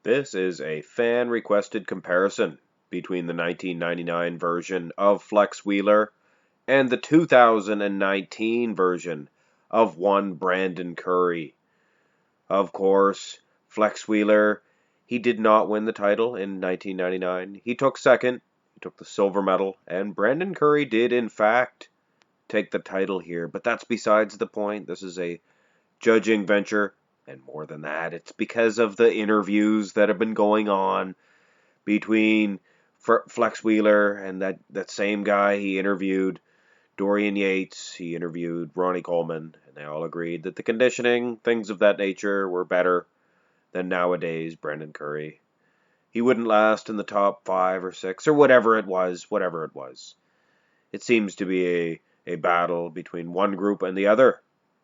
This is a fan-requested comparison between the 1999 version of Flex Wheeler and the 2019 version of one Brandon Curry. Of course, Flex Wheeler, he did not win the title in 1999. He took second, he took the silver medal, and Brandon Curry did, in fact, take the title here. But that's besides the point. This is a judging venture. And more than that, it's because of the interviews that have been going on between Flex Wheeler and that same guy he interviewed, Dorian Yates. He interviewed Ronnie Coleman, and they all agreed that the conditioning, things of that nature, were better than nowadays Brandon Curry. He wouldn't last in the top 5 or 6 or whatever it was. It seems to be a battle between one group and the other.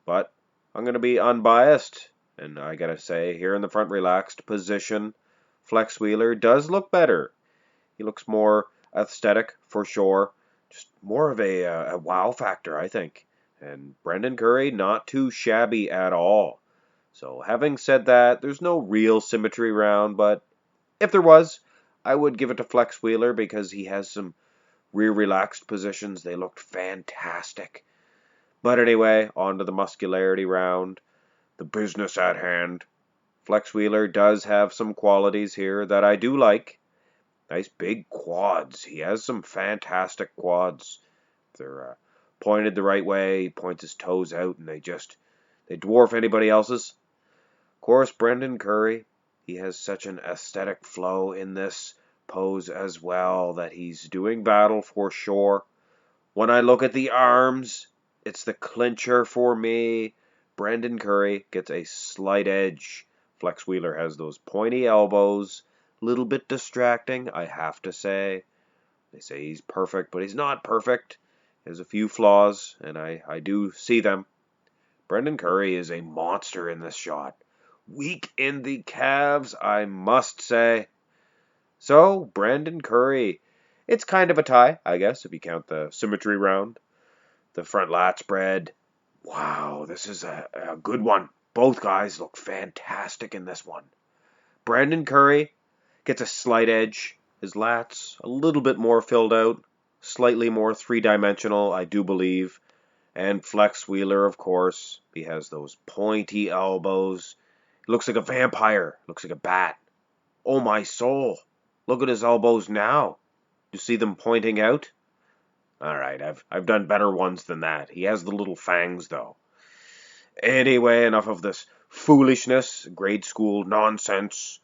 But I'm going to be unbiased. And I gotta say, here in the front relaxed position, Flex Wheeler does look better. He looks more aesthetic for sure. Just more of a wow factor, I think. And Brandon Curry, not too shabby at all. So having said that, there's no real symmetry round, but if there was, I would give it to Flex Wheeler because he has some rear relaxed positions. They looked fantastic. But anyway, on to the muscularity round. The business at hand. Flex Wheeler does have some qualities here that I do like. Nice big quads. He has some fantastic quads. They're pointed the right way. He points his toes out and they dwarf anybody else's. Of course, Brandon Curry, he has such an aesthetic flow in this pose as well that he's doing battle for sure. When I look at the arms, it's the clincher for me. Brandon Curry gets a slight edge. Flex Wheeler has those pointy elbows. Little bit distracting, I have to say. They say he's perfect, but he's not perfect. He has a few flaws, and I do see them. Brandon Curry is a monster in this shot. Weak in the calves, I must say. So, Brandon Curry, it's kind of a tie, I guess, if you count the symmetry round. The front lat spread. Wow, this is a good one. Both guys look fantastic in this one. Brandon Curry gets a slight edge. His lats a little bit more filled out, slightly more three-dimensional, I do believe. And Flex Wheeler, of course, he has those pointy elbows. He looks like a vampire, looks like a bat. Oh my soul, look at his elbows now. You see them pointing out? All right, I've done better ones than that. He has the little fangs, though. Anyway, enough of this foolishness, grade school nonsense.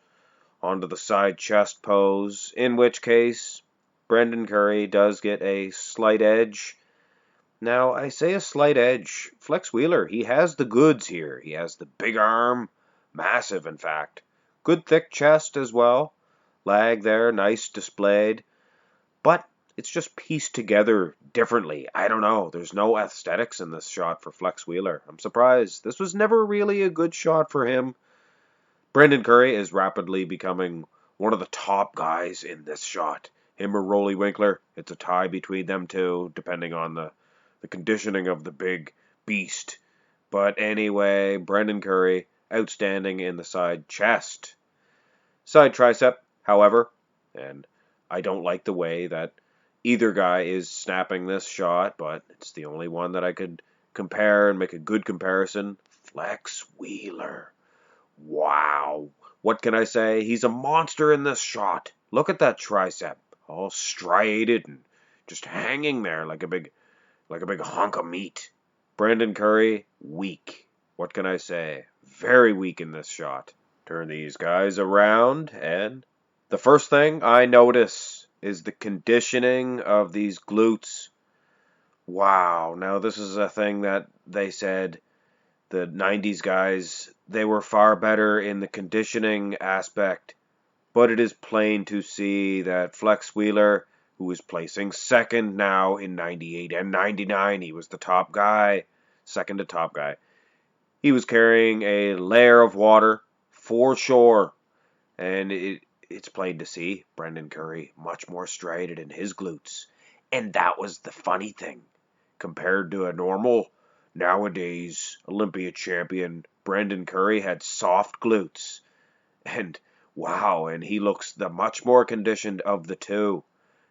Onto the side chest pose, in which case Brandon Curry does get a slight edge. Now, I say a slight edge. Flex Wheeler, he has the goods here. He has the big arm, massive in fact. Good thick chest as well. Lag there, nice displayed. But it's just pieced together differently. I don't know. There's no aesthetics in this shot for Flex Wheeler. I'm surprised. This was never really a good shot for him. Brandon Curry is rapidly becoming one of the top guys in this shot. Him or Rolly Winkler, it's a tie between them two, depending on the conditioning of the big beast. But anyway, Brandon Curry, outstanding in the side chest. Side tricep, however, and I don't like the way that either guy is snapping this shot, but it's the only one that I could compare and make a good comparison. Flex Wheeler. Wow. What can I say? He's a monster in this shot. Look at that tricep. All striated and just hanging there like a big hunk of meat. Brandon Curry, weak. What can I say? Very weak in this shot. Turn these guys around, and the first thing I notice is the conditioning of these glutes. Wow. Now, this is a thing that they said the 90s guys, they were far better in the conditioning aspect. But it is plain to see that Flex Wheeler, who is placing second now in 98 and 99, he was the top guy, second to top guy. He was carrying a layer of water for sure. And it's plain to see Brandon Curry much more striated in his glutes. And that was the funny thing. Compared to a normal, nowadays, Olympia champion, Brandon Curry had soft glutes. And Wow, and he looks the much more conditioned of the two.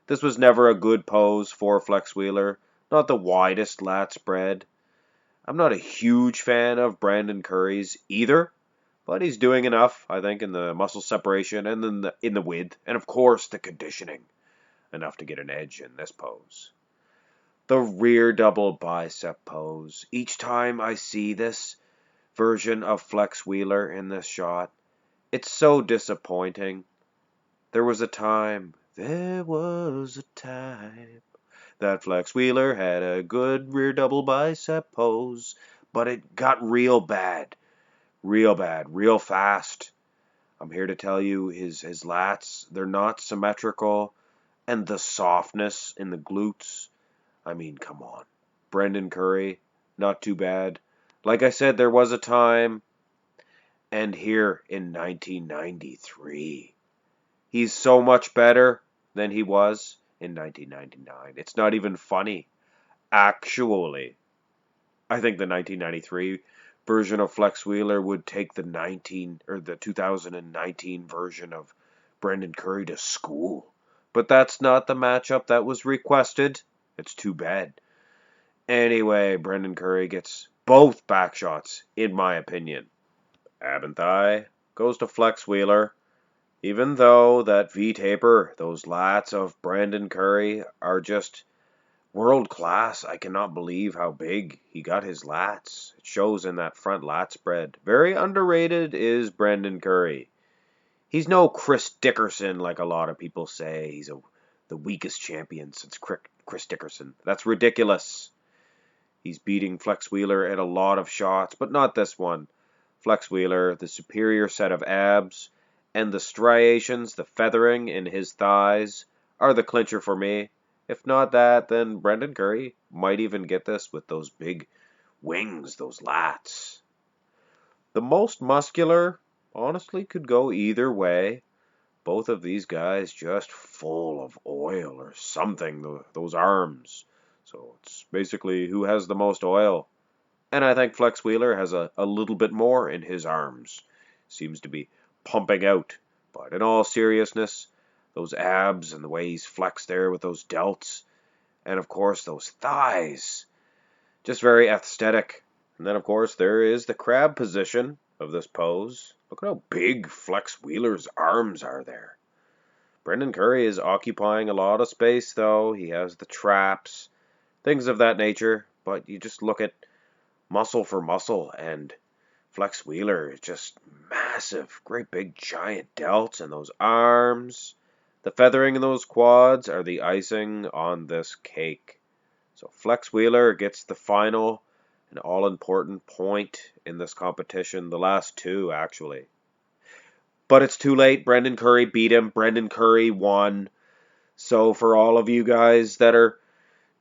This was never a good pose for Flex Wheeler, not the widest lat spread. I'm not a huge fan of Brandon Curry's either, but he's doing enough, I think, in the muscle separation and in the width, and of course the conditioning, enough to get an edge in this pose. The rear double bicep pose. Each time I see this version of Flex Wheeler in this shot, it's so disappointing. There was a time that Flex Wheeler had a good rear double bicep pose, but it got real bad, real fast. I'm here to tell you his lats, they're not symmetrical, and the softness in the glutes. I mean, come on. Brendan Curry, not too bad. Like I said, there was a time, and here in 1993, he's so much better than he was in 1999. It's not even funny. Actually, I think the 1993 version of Flex Wheeler would take the 2019 version of Brendan Curry to school. But that's not the matchup that was requested. It's too bad. Anyway, Brendan Curry gets both back shots, in my opinion. Ab and thigh goes to Flex Wheeler. Even though that V-taper, those lats of Brandon Curry are just world class. I cannot believe how big he got his lats. It shows in that front lat spread. Very underrated is Brandon Curry. He's no Chris Dickerson like a lot of people say. He's the weakest champion since Chris Dickerson. That's ridiculous. He's beating Flex Wheeler at a lot of shots, but not this one. Flex Wheeler, the superior set of abs, and the striations, the feathering in his thighs, are the clincher for me. If not that, then Brendan Curry might even get this with those big wings, those lats. The most muscular, honestly, could go either way. Both of these guys just full of oil or something, those arms. So it's basically who has the most oil. And I think Flex Wheeler has a little bit more in his arms. Seems to be pumping out. But in all seriousness, those abs and the way he's flexed there with those delts, and of course those thighs, just very aesthetic. And then of course there is the crab position of this pose. Look at how big Flex Wheeler's arms are there. Brendan Curry is occupying a lot of space though. He has the traps, things of that nature. But you just look at muscle for muscle, and Flex Wheeler is just massive, great big giant delts and those arms. The feathering in those quads are the icing on this cake. So Flex Wheeler gets the final and all-important point in this competition, the last two actually. But it's too late. Brendan Curry beat him. Brendan Curry won. So for all of you guys that are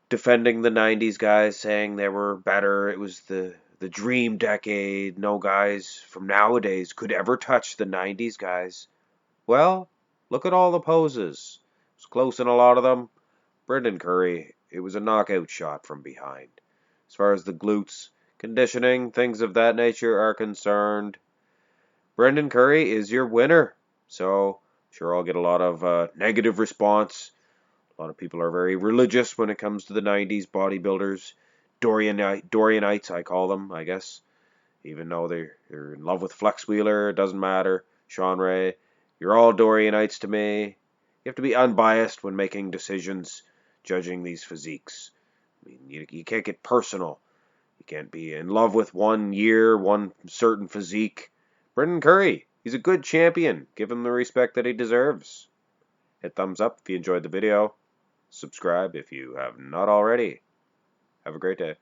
defending the 90s guys, saying they were better, it was the dream decade, no guys from nowadays could ever touch the 90s guys. Well, look at all the poses. It was close in a lot of them. Brendan Curry, it was a knockout shot from behind. As far as the glutes, conditioning, things of that nature are concerned, Brendan Curry is your winner. So, sure, I'll get a lot of negative response. A lot of people are very religious when it comes to the 90s bodybuilders. Dorianites, I call them, I guess. Even though they're in love with Flex Wheeler, it doesn't matter. Sean Ray, you're all Dorianites to me. You have to be unbiased when making decisions, judging these physiques. I mean, you can't get personal. You can't be in love with one year, one certain physique. Brendan Curry, he's a good champion. Give him the respect that he deserves. Hit thumbs up if you enjoyed the video. Subscribe if you have not already. Have a great day.